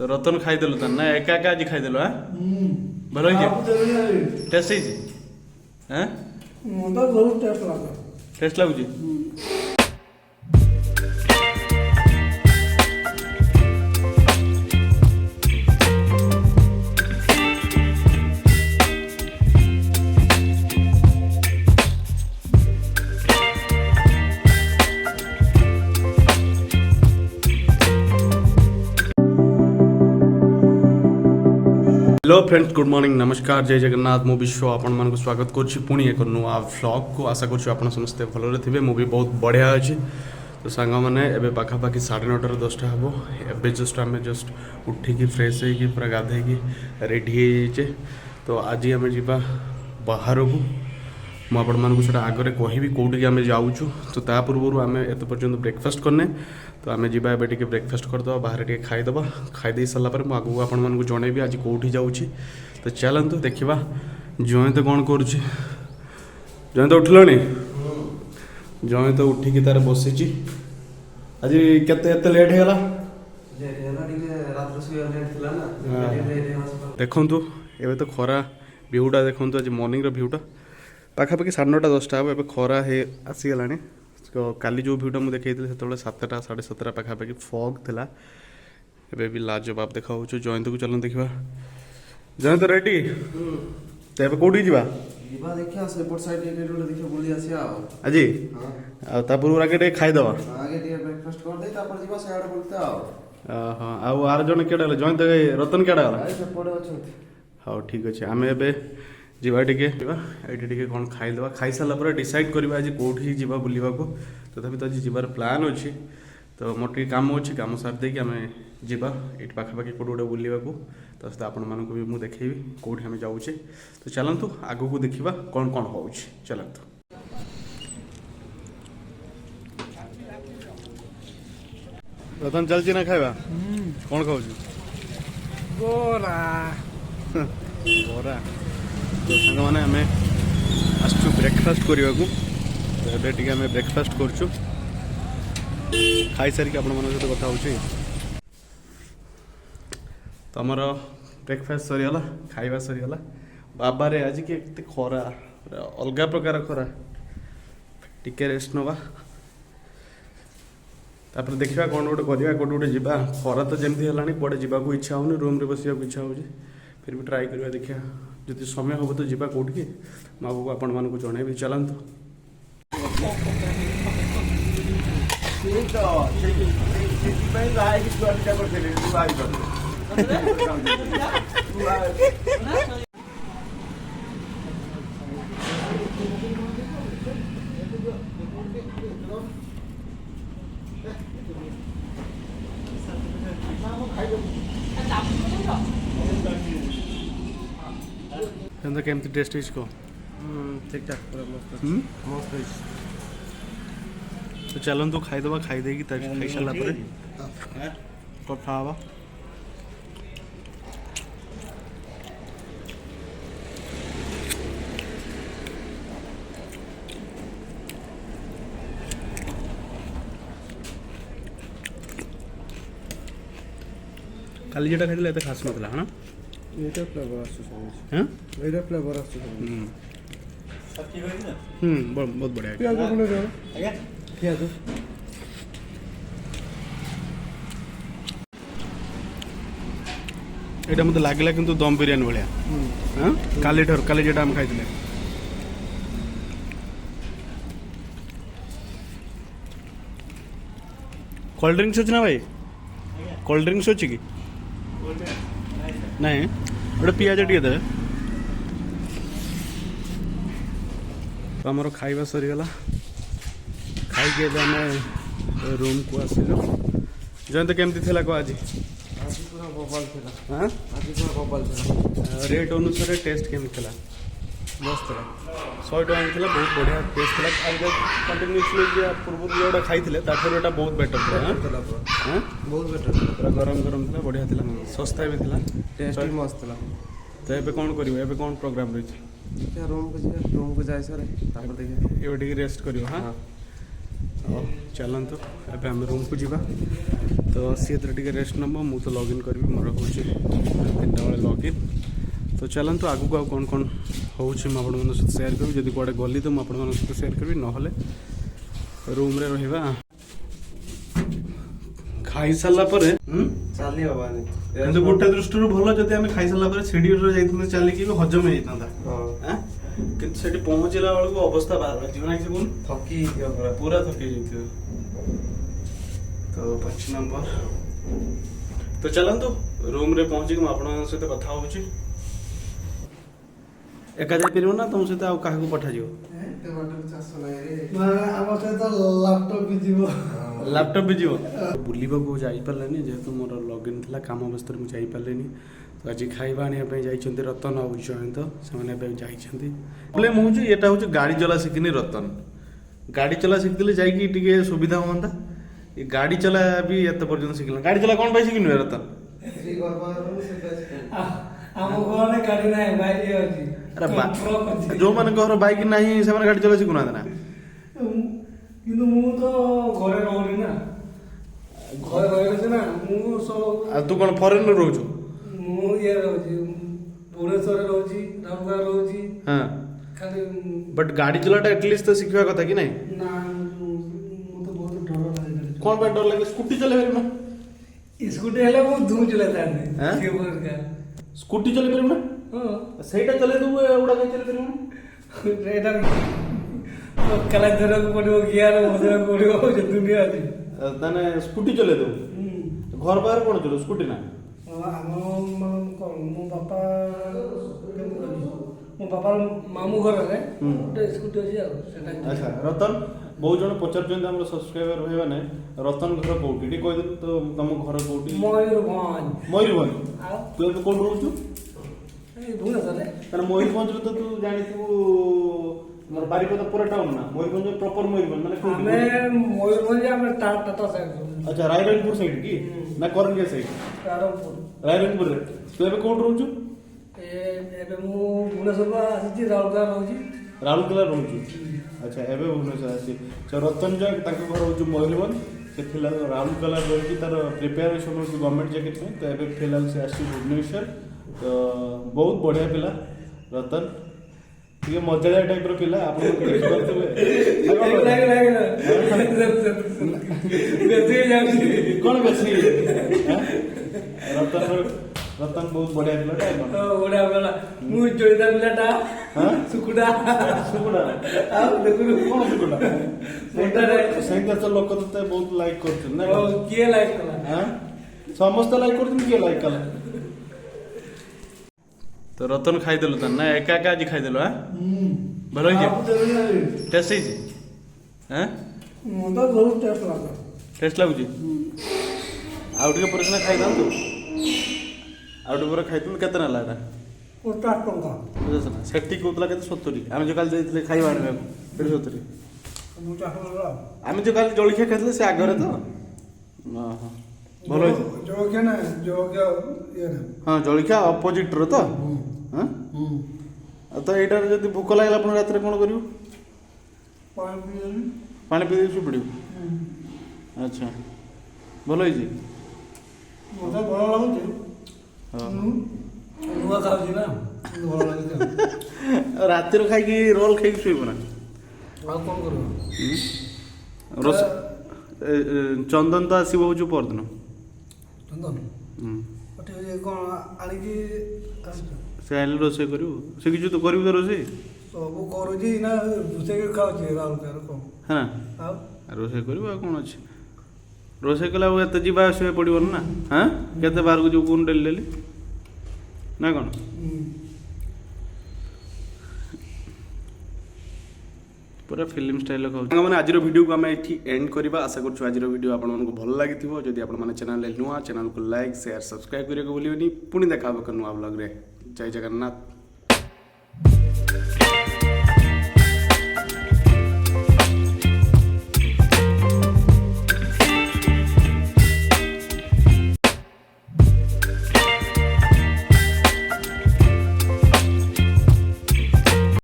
तो रतन खाईदेलु त ना एका एका आज खाईदेलु हां भलो है टेस्ट है हैं तो बहुत टेस्ट लागुची हेलो फ्रेंड्स गुड मॉर्निंग नमस्कार जय जगन्नाथ मु विश्व आपण मान स्वागत करुच्ची पुणी एक नुआ व्लॉग को आशा करुच्ची आपण समस्ते भलरे थिबे मु भी बहुत बढ़िया अछि तो सांग माने एबे पाखापाखि 9:30 10टा हबो एबे जस्ट आमे जस्ट उठिकी फ्रेश होइकी पूरा गाधेकी रेडी हो जाइचे तो आज आम जीवा बाहर को मुझे आपको से आगे कहबी कौटी आम जाऊँ तो ता पूर्व आम एत पर्यंत ब्रेकफास्ट करने तो आम जा टे ब्रेकफास्ट करदे बाहर टे खाईदे खाईदे सारापर मुझे आगू आपको जनइबी आज कौटी जाऊँगी तो चलतु देखा जय तो कौन कर जय तो उठल जय तो उठिकी तार बसी आज के लेट होगा देखु एवं तो खरा भ्यूटा देखु आज मॉर्निंग भ्यूटा पाखापाखि 9:30 10टा हम एवं खरा है आसीगला काली जो भ्यूटा मुझे देखी से 7टा 7:30 पाखापाखि फॉग थिला एबे भी लाजवाब देखा जयंत को चलन देखा जयंत रेडी तो एबे कोठी जीवा जीवा देखिया सेपट साइड एटे रोड देखिया बुली आसिया अजी आ ता पूर्व आगे टे खाई दवा आगे टे ब्रेकफास्ट कर दे तापर जीवा से आड़े बोलते आओ हां आ आर जण केडा जयंत रतन केडा गला सेपट अछंती हां ठीक अछि आमे एबे जीवा टिके ये टिके कौन खाईदे खाई सारा पर डिसाइड करवा आज कौटी जीवा बुलवा को तथापि तो आज जीवार प्लान अच्छी तो मोर टे काम अच्छी काम सार देकी आम जीवा ये पाखापाखि कौट गोटे बुलवा को तो सहित आपण मानक भी मुझे देखी कौटी आम जाऊे तो चलतु आग को देखा कौन कौन हो चलतु रतन चलची ना खावा कौन खाऊ बोरा बोरा तो सांग मैंने आम आसचु ब्रेकफास्ट करने को तो ये टी आम ब्रेकफास्ट करुँ खाई सारिक आपण सहित कथा हो तो आमर ब्रेकफास्ट सरीगला खाଇବା सरीगला बाबा रे आज के खरा अलग प्रकार खरा टिके रेस्ट नवा तापर देखा कौन गोटे करवा कौट गोटे जा खरा तो जमी है कौटे जावाक इच्छा होनी रूम रे बस इच्छा हो फिर भी ट्राई करवा देखा जदि समय हम तो जा कौटी मुझे आपण मानक जनइबी चलतु केमती टेस्ट इसको ठीक ठाक पूरा मस्त मस्त तो चलन तो खाईदे खाईदे खाई सारा कथा हाँ काली जेटा खाई एत खास ना हाँ एटा फ्लेवर आसु हां एटा फ्लेवर आसु बहुत बढ़िया प्याज कोने दे आज्ञा प्याज एटा मते लागला किंतु दम बिरयानी भलिया हां काली जेटा हम खाइतले कोल्ड ड्रिंक्स अछि ना भाई कोल्ड ड्रिंक्स अछि की नहीं गोटे पिज टे दे तो आमर खाଇବା सरीगला खाई आम रूम को आसिलु जयंत केमती थिला को आज पूरा बबल थिला हां आज पूरा बबल थिला रेट अनुसार टेस्ट केमती थिला मस्त थिला 100 टका थिला बहुत बढ़िया टेस्ट थिला आज कंटिन्यूअसली जे पूर्व जोड़ा खाइथिले ताठर एटा बहुत बेटर थिला हां बहुत बेटर पूरा गरम गरम थिला बढ़िया थिला सस्ता भी थिला टेस्ट भी मस्त थिला तो एबे कोन करियो एबे कोन प्रोग्राम रही क्या रूम को जाए सर तापर देखिए ये रेस्ट करियो हां चलतु एबे हम रूम को जीवा तो सी टे रेस्ट नब मु तो लॉगिन करी मोर हूँ 3टा बेले लॉगिन तो चलतु आगू आउ कौन कौन हूँ सहित सेयार करी जब कौटे गली तो मुझे सहित सेयार करी ना रूम रे रहिबा खाई सारा पर ଚାଲି ହବାନି କିନ୍ତୁ ଗୋଟେ ଦୃଷ୍ଟିରୁ ଭଲ ଯଦି ଆମେ ଖାଇ ସାରିଲା ପରେ ସିଡିରେ ଯାଇଥାନ୍ତେ ଚାଲିକି ବି ହଜମ ହେଇଯାଇଥାନ୍ତା ହଁ କିନ୍ତୁ ସେଠି ପହଞ୍ଚିଲା ବେଳକୁ ଅବସ୍ଥା ବାହାର ଯିବ ନାହିଁ ସେ ଥକି ହେଇଯିବ ପୁରା ପୁରା ଥକି ଯାଇଥିବ ତ 5 ନମ୍ବର ତ ଚାଲନ୍ତୁ ରୁମ୍ରେ ପହଞ୍ଚିକି ମୁଁ ଆପଣଙ୍କ ସହିତ କଥା ହେଉଛି ଏକା ଯାଇପାରିବ ନା ତୁମ ସହିତ ଆଉ କାହାକୁ ପଠାଯିବ ଆମ ସହିତ ଲାପଟପ୍ ବି ଯିବ ଲାପଟପ୍ ବି ଯିବ ବୁଲିବାକୁ ଯାଇପାରିଲାନି ଯେହେତୁ ମୋର ଲଗ୍ଇନ୍ ଥିଲା କାମ ଅବସ୍ଥାରେ ମୁଁ ଯାଇପାରିଲିନି ତ ଆଜି ଖାଇବା ଆଣିବା ପାଇଁ ଯାଇଛନ୍ତି ରତନ ଆଉ ଜୟନ୍ତ ସେମାନେ ଏବେ ଯାଇଛନ୍ତି ପ୍ରୋବ୍ଲେମ୍ ହେଉଛି ଏଇଟା ହେଉଛି ଗାଡ଼ି ଚଲା ଶିଖିନି ରତନ ଗାଡ଼ି ଚଲା ଶିଖିଥିଲେ ଯାଇକି ଟିକେ ସୁବିଧା ହୁଅନ୍ତା ଏ ଗାଡ଼ି ଚଲା ବି ଏତେ ପର୍ଯ୍ୟନ୍ତ ଶିଖିଲା ଗାଡ଼ି ଚଲା କ'ଣ ପାଇଁ ଶିଖିନୁ ରତନ ଆମ ଘରେ ଗାଡି ନାହିଁ ବାଇକ୍ ଅଛି ଆରେ ଯୋଉମାନଙ୍କ ଘର ବାଇକ୍ ନାହିଁ ସେମାନେ ଗାଡ଼ି ଚଲା ଶିଖୁନାହାନ୍ତି ନା କିନ୍ତୁ ମୁଁ ତ ଘରେ ରହୁନି ନା ଘରେ ରହିଛି ନା ମୁଁ ସବୁ ଆଉ ତୁ କ'ଣ ଫରେନ୍ରେ ରହୁଛୁ ମୁଁ ଇଏ ରହୁଛି ଭୁବନେଶ୍ୱରରେ ରହୁଛି ରାଉରକେଲା ରହୁଛି ହଁ ଖାଲି ବଟ୍ ଗାଡ଼ି ଚଲାଟା ଆଟଲିଷ୍ଟ ତ ଶିଖିବା କଥା କି ନାହିଁ ନା ମତେ ବହୁତ ଡର ଲାଗେ କ'ଣ ପାଇଁ ଡର ଲାଗେ ସ୍କୁଟି ଚଲେଇ ପାରିବୁ ନା ସ୍କୁଟି ହେଲେ ମୁଁ ଧୂମ ଚଲେଇଥାନ୍ତି ଆଁ? ସ୍କୁଟି ଚଲେଇ ପାରିବୁ ନା ହଁ ସେଇଟା ଚଲେଇ ଦେବୁ ଏଗୁଡ଼ା କାହିଁ ଚଲେଇ ପାରିବୁ ଏଇଟା କାଲା ଧରିବାକୁ ପଡିବ ଗିଆର ବସେଇବାକୁ ପଡିବ ଯେ ଦୁନିଆ ଅଛି ତାହେଲେ ସ୍କୁଟି ଚଲେଇ ଦେବୁ ଘର ପାଖରେ କ'ଣ ଚଲେବୁ ସ୍କୁଟି ନା ଆମ କଣ ମୋ ବାପା ମୋ ବାପାର ମାମୁଁ ଘରରେ ଗୋଟେ ସ୍କୁଟି ଅଛି ଆଉ ସେଟା ଆଚ୍ଛା ରତନ ବହୁତ ଜଣ ପଚାରୁଛନ୍ତି ଆମର ସବସ୍କ୍ରାଇବର ଭାଇମାନେ ରତନ ଘର କୋଉଠି ଟିକେ କହିଦେବୁ ତ ତମ ଘର କୋଉଠି ମୟୂରଭଞ୍ଜ ମୟୂରଭଞ୍ଜ ଆଉ ତୁ ଏବେ କୋଉଠି ରହୁଛୁ ଏଇ ଭୁବନେଶ୍ୱରରେ ତାହେଲେ ମୟୂରଭଞ୍ଜରେ ତ ତୁ ଜାଣିଥିବୁ ଆମର ବାରିପଦା ପୁରା ଟାଉନ୍ ନା ମୟୂରଭଞ୍ଜ ପ୍ରପର ମୟୂରଭଞ୍ଜ ମାନେ କୋଉଠି ଆମେ ମୟୂରଭଞ୍ଜ ଆମେ ଟାଟା ସାଇଡ୍ ଆଚ୍ଛା ରାଇରଙ୍ଗପୁର ସାଇଡ୍ କି ନା କରଞ୍ଜିଆ ସାଇଡ୍ ରାଇରଙ୍ଗପୁର ରାଇରଙ୍ଗପୁରରେ ତୁ ଏବେ କୋଉଠି ରହୁଛୁ ଏବେ ମୁଁ ଭୁବନେଶ୍ୱରକୁ ଆସିଛି ରାଉରକେଲା ରହୁଛି ରାଉରକେଲା ରହୁଛୁ ଆଚ୍ଛା ଏବେ ଭୁବନେଶ୍ୱର ଆସିଛି ରତନ ଜୟ ତାଙ୍କ ଘର ହେଉଛି ମୟୂରଭଞ୍ଜ ସେ ଫିଲହାଲ ରାଉରକେଲା ରହିକି ତାର ପ୍ରିପାରେସନ୍ ହେଉଛି ଗଭର୍ଣ୍ଣମେଣ୍ଟ ଚାକିରି ପାଇଁ ତ ଏବେ ଫିଲହାଲ ସେ ଆସିଛି ଭୁବନେଶ୍ୱର ତ ବହୁତ ବଢ଼ିଆ ପିଲା ରତନ ଟିକେ ମଜାଳିଆ ଟାଇପ୍ର ପିଲା ଆପଣ ଦେଖିପାରୁଥିବେ କ'ଣ ବେଶୀ ରତନ ବହୁତ ବଢ଼ିଆ ପିଲାଟା ବଢିଆ ପିଲା ମୁଁ ଜଳିତା ପିଲାଟା ସୁକୁଟା ସୁକୁଟା ଆଉ ଦେଖୁନୁ କ'ଣ ସୁକୁଟା ସେଟାରେ ସେଇଟା ତ ଲୋକ ତତେ ବହୁତ ଲାଇକ୍ କରୁଛନ୍ତି ନା କିଏ ଲାଇକ୍ କଲା ସମସ୍ତେ ଲାଇକ୍ କରୁଛନ୍ତି କିଏ ଲାଇକ୍ କଲା ତ ରତନ ଖାଇଦେଲୁ ତାର ନା ଏକା ଏକା ଆଜି ଖାଇଦେଲୁ ଭଲ ହେଇଛି ଟେଷ୍ଟ ହେଇଛି ମତେ ବହୁତ ଟେଷ୍ଟ ଲାଗେ ଟେଷ୍ଟ ଲାଗୁଛି ଆଉ ଟିକେ ପରେ ସିନା ଖାଇଥାନ୍ତୁ ଆଉ ଟିକେ ପରେ ଖାଇଥିଲୁ କେତେ ନେଲା ଏଇଟା 50 ଟଙ୍କା ବୁଝିଛ ନା ସେଠି କହୁଥିଲା କେତେ 70 ଆମେ ଯୋଉ କାଲି ଯାଇଥିଲେ ଖାଇବା ଆଣିବାକୁ ସେଠି 70 ଆମେ ଯୋଉ କାଲି ଜଳଖିଆ ଖାଇଥିଲେ ସେ ଆଗରେ ତ ଭଲ ହେଇଛି ଜଳଖିଆ ନା ଜଳଖିଆ ହଁ ଜଳଖିଆ ଅପୋଜିଟ୍ର ତ ହଁ ଆଉ ତ ଏଇଟାରେ ଯଦି ଭୋକ ଲାଗିଲା ଆପଣ ରାତିରେ କ'ଣ କରିବୁ ପାଣି ପିଇ ଦେଇକି ଶୋଇପଡ଼ିବୁ ଆଚ୍ଛା ଭଲ ହେଇଛି ମତେ ଭଲ ଲାଗୁଛି ନୂଆ ଖାଉଛି ନା ଭଲ ଲାଗୁଛି ରାତିରେ ଖାଇକି ରୋଲ୍ ଖାଇକି ଶୋଇବ ନା ଆଉ କ'ଣ କରିବ ଚନ୍ଦନ ତ ଆସିବ ହଉଛି ପରଦିନ ଚନ୍ଦନ କ'ଣ ଆଣିକି ସେ ଆଣିଲେ ରୋଷେଇ କରିବୁ ଶିଖିଛୁ ତ କରିବୁ ତ ରୋଷେଇ ସବୁ କରୁଛି ନା ରୋଷେଇ ଖାଉଛି ରାଉରକେଲା କ'ଣ ହଁ ଆଉ ରୋଷେଇ କରିବୁ ଆଉ କ'ଣ ଅଛି ରୋଷେଇ କଲେ ଆଉ ଏତେ ଯିବା ଆସିବା ପଡ଼ିବନି ନା ହଁ କେତେ ବାହାରକୁ ଯିବୁ କହୁନୁ ଡେଲି ଡେଲି ନା କ'ଣ पूरा फिल्म स्टाइल मैंने आज वीडियो को आम ये एंड करवा आशा करूँ आज वीडियो आपको भल लगी जदि आप चैनल नुआ चैनल को लाइक शेयर सब्सक्राइब करने को भूलिए पुणी देखा नुआ ब्लॉग रे जय जगन्नाथ।